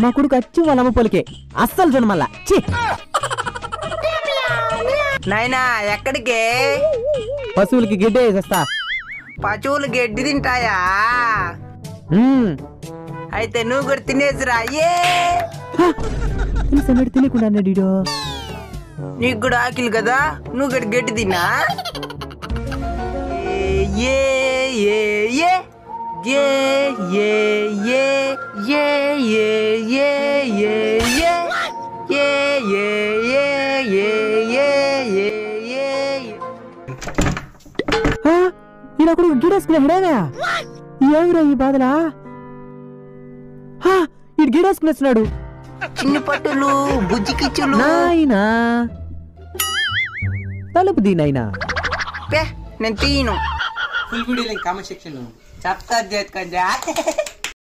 మా కొడుకు అచ్చు వాళ్ళ అమ్మ పొలికే అస్సలు చూడ మళ్ళా. నాయనా ఎక్కడికే? పశువులకి గిడ్డ వేసేస్తా. పశువులు గడ్డి తింటాయా? అయితే నువ్వు కూడా తినేసిరా. తినకుండా అన్నాడు. నీకు కూడా ఆకిలి కదా, నువ్వు కూడా గడ్డి తిన్నా. ఏ ఏ ఏ ఏ ఏ ఏ ఏ ఏ ఏ ఏ ఏ ఈయనప్పుడు గిడేసుకునే హెడేనా? ఏమిరా ఈ బాధలా? ఇటు గిడేసుకునేస్తున్నాడు. చిన్న పట్టులు బుజ్జికిచ్చులు. నాయనా తలుపు దీనైనా నేను తీను. ఫుల్ వీడియో కామెంట్ సెక్షన్ చెప్తా.